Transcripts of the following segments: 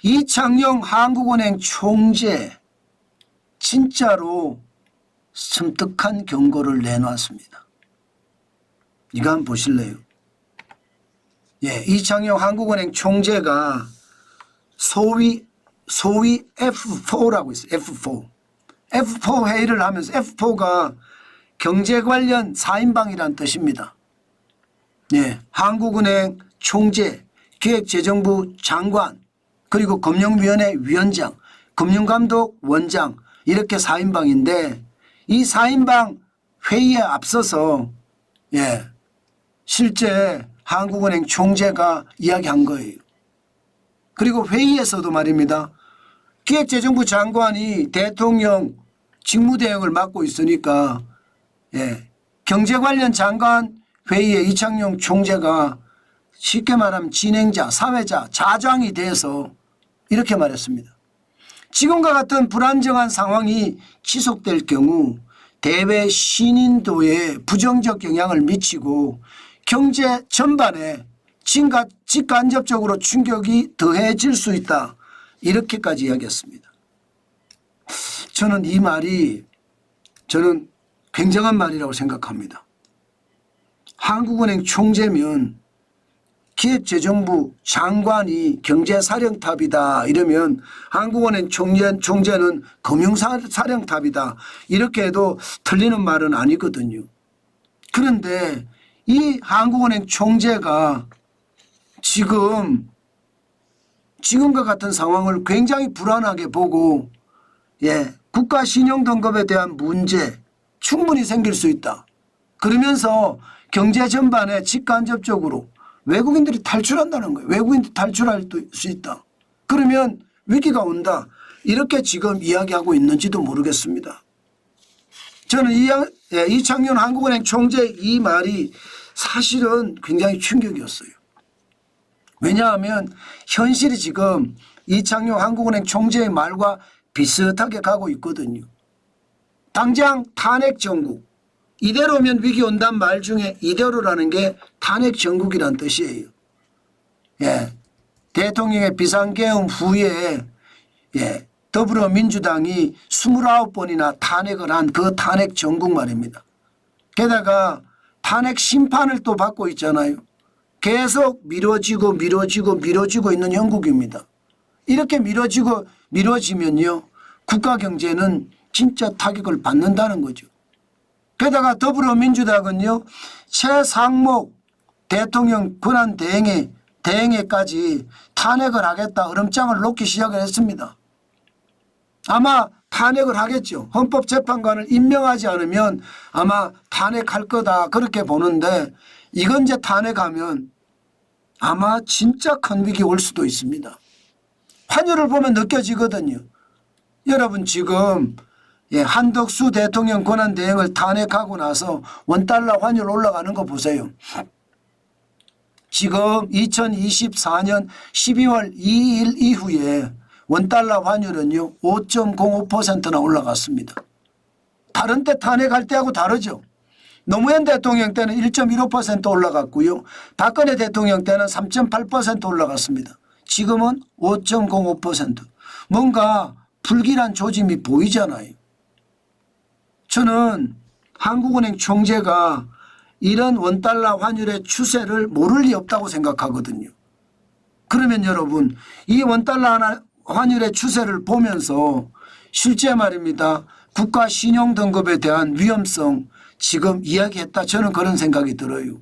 이창용 한국은행 총재 진짜로 섬뜩한 경고를 내놨습니다. 이거 한번 보실래요? 예, 이창용 한국은행 총재가 소위 F4라고 있어요. F4. F4 회의를 하면서 F4가 경제 관련 4인방이란 뜻입니다. 예, 한국은행 총재, 기획재정부 장관, 그리고 금융위원회 위원장, 금융감독 원장 이렇게 4인방인데 이 4인방 회의에 앞서서 예, 실제 한국은행 총재가 이야기한 거예요. 그리고 회의에서도 말입니다. 기획재정부 장관이 대통령 직무대행을 맡고 있으니까 예, 경제 관련 장관 회의에 이창용 총재가 쉽게 말하면 진행자, 사회자, 자장이 돼서 이렇게 말했습니다. 지금과 같은 불안정한 상황이 지속될 경우 대외 신인도에 부정적 영향을 미치고 경제 전반에 직간접적으로 충격이 더해질 수 있다. 이렇게까지 이야기했습니다. 저는 이 말이 굉장한 말이라고 생각합니다. 한국은행 총재면 기획재정부 장관이 경제사령탑이다 이러면 한국은행 총재는 금융사령탑이다 이렇게 해도 틀리는 말은 아니거든요. 그런데 이 한국은행 총재가 지금과 같은 상황을 굉장히 불안하게 보고 예, 국가 신용 등급에 대한 문제 충분히 생길 수 있다. 그러면서 경제 전반에 직간접적으로 외국인들이 탈출한다는 거예요. 외국인들이 탈출할 수 있다. 그러면 위기가 온다. 이렇게 지금 이야기하고 있는지도 모르겠습니다. 저는 이창용 한국은행 총재 이 말이 사실은 굉장히 충격이었어요. 왜냐하면 현실이 지금 이창용 한국은행 총재의 말과 비슷하게 가고 있거든요. 당장 탄핵 정국. 이대로면 위기 온단 말 중에 이대로라는 게 탄핵 정국이란 뜻이에요. 예. 대통령의 비상계엄 후에 예. 더불어민주당이 29번이나 탄핵을 한 그 탄핵 정국 말입니다. 게다가 탄핵 심판을 또 받고 있잖아요. 계속 미뤄지고 있는 형국입니다. 이렇게 미뤄지면요. 국가 경제는 진짜 타격을 받는다는 거죠. 게다가 더불어민주당은요. 최상목 대통령 권한 대행에까지 탄핵을 하겠다 으름장을 놓기 시작을 했습니다. 아마 탄핵을 하겠죠. 헌법재판관을 임명하지 않으면 아마 탄핵할 거다 그렇게 보는데 이건 이제 탄핵하면 아마 진짜 큰 위기 올 수도 있습니다. 환율을 보면 느껴지거든요. 여러분 지금 한덕수 대통령 권한 대행을 탄핵하고 나서 원달러 환율 올라가는 거 보세요. 지금 2024년 12월 2일 이후에 원달러 환율은요 5.05%나 올라갔습니다. 다른 때 탄핵할 때하고 다르죠. 노무현 대통령 때는 1.15% 올라갔고요. 박근혜 대통령 때는 3.8% 올라갔습니다. 지금은 5.05%. 뭔가 불길한 조짐이 보이잖아요. 저는 한국은행 총재가 이런 원달러 환율의 추세를 모를 리 없다고 생각하거든요. 그러면 여러분 이 원달러 환율의 추세를 보면서 실제 말입니다. 국가 신용 등급에 대한 위험성 지금 이야기했다. 저는 그런 생각이 들어요.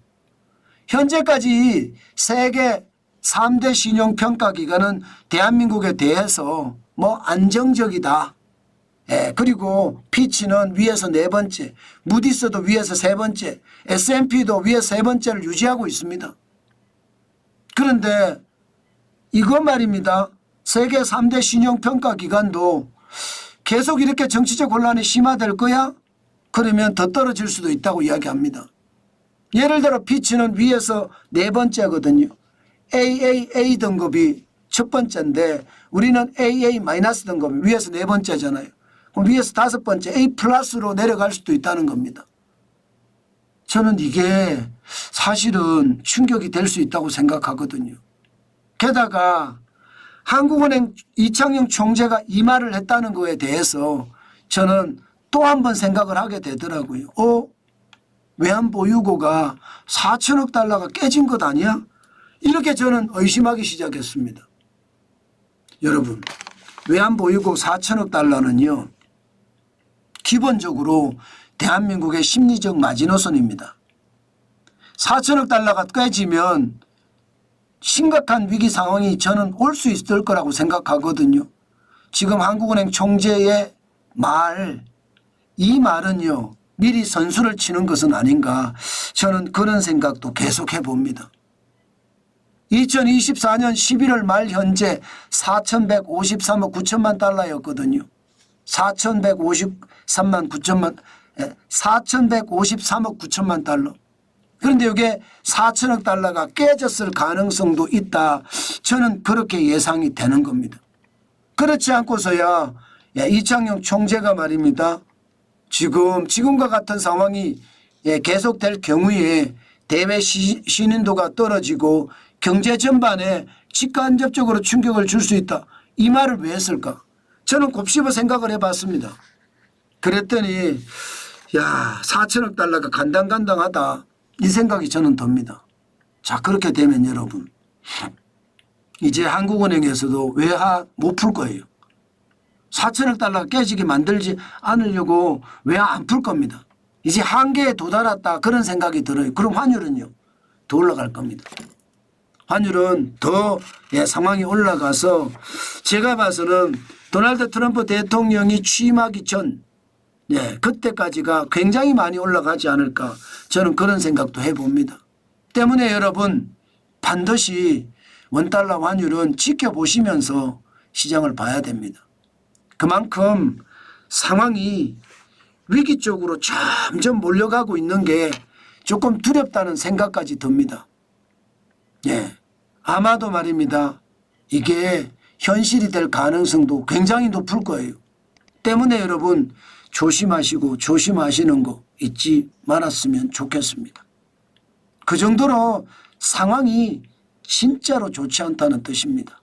현재까지 세계 3대 신용평가기관은 대한민국에 대해서 안정적이다. 그리고 피치는 위에서 4번째, 무디스도 위에서 3번째, S&P도 위에서 3번째를 유지하고 있습니다. 그런데 이거 말입니다. 세계 3대 신용평가기관도 계속 이렇게 정치적 혼란이 심화될 거야? 그러면 더 떨어질 수도 있다고 이야기합니다. 예를 들어 피치는 위에서 4번째거든요. AAA 등급이 첫 번째인데 우리는 AA- 등급이 위에서 4번째잖아요. 그럼 위에서 5번째 A 플러스로 내려갈 수도 있다는 겁니다. 저는 이게 사실은 충격이 될 수 있다고 생각하거든요. 게다가 한국은행 이창용 총재가 이 말을 했다는 거에 대해서 저는 또 한 번 생각을 하게 되더라고요. 외환보유고가 4천억 달러가 깨진 것 아니야? 이렇게 저는 의심하기 시작했습니다. 여러분, 외환보유고 4천억 달러는요, 기본적으로 대한민국의 심리적 마지노선입니다. 4천억 달러가 깨지면 심각한 위기 상황이 저는 올 수 있을 거라고 생각하거든요. 지금 한국은행 총재의 이 말은요, 미리 선수를 치는 것은 아닌가, 저는 그런 생각도 계속해 봅니다. 2024년 11월 말 현재 4,153억 9천만 달러였거든요. 4,153억 9천만 달러. 그런데 이게 4천억 달러가 깨졌을 가능성도 있다. 저는 그렇게 예상이 되는 겁니다. 그렇지 않고서야 이창용 총재가 말입니다. 지금과 같은 상황이 계속될 경우에 대외 신인도가 떨어지고 경제 전반에 직간접적으로 충격을 줄 수 있다. 이 말을 왜 했을까? 저는 곱씹어 생각을 해봤습니다. 그랬더니 4천억 달러가 간당간당하다. 이 생각이 저는 듭니다. 자, 그렇게 되면 여러분, 이제 한국은행에서도 외화 못 풀 거예요. 4천억 달러가 깨지게 만들지 않으려고 외화 안 풀 겁니다. 이제 한계에 도달했다, 그런 생각이 들어요. 그럼 환율은요, 더 올라갈 겁니다. 환율은 더 상황이 올라가서 제가 봐서는 도널드 트럼프 대통령이 취임하기 전 그때까지가 굉장히 많이 올라가지 않을까, 저는 그런 생각도 해봅니다. 때문에 여러분, 반드시 원달러 환율은 지켜보시면서 시장을 봐야 됩니다. 그만큼 상황이 위기 쪽으로 점점 몰려가고 있는 게 조금 두렵다는 생각까지 듭니다. 아마도 말입니다. 이게 현실이 될 가능성도 굉장히 높을 거예요. 때문에 여러분, 조심하시고 조심하시는 거 잊지 말았으면 좋겠습니다. 그 정도로 상황이 진짜로 좋지 않다는 뜻입니다.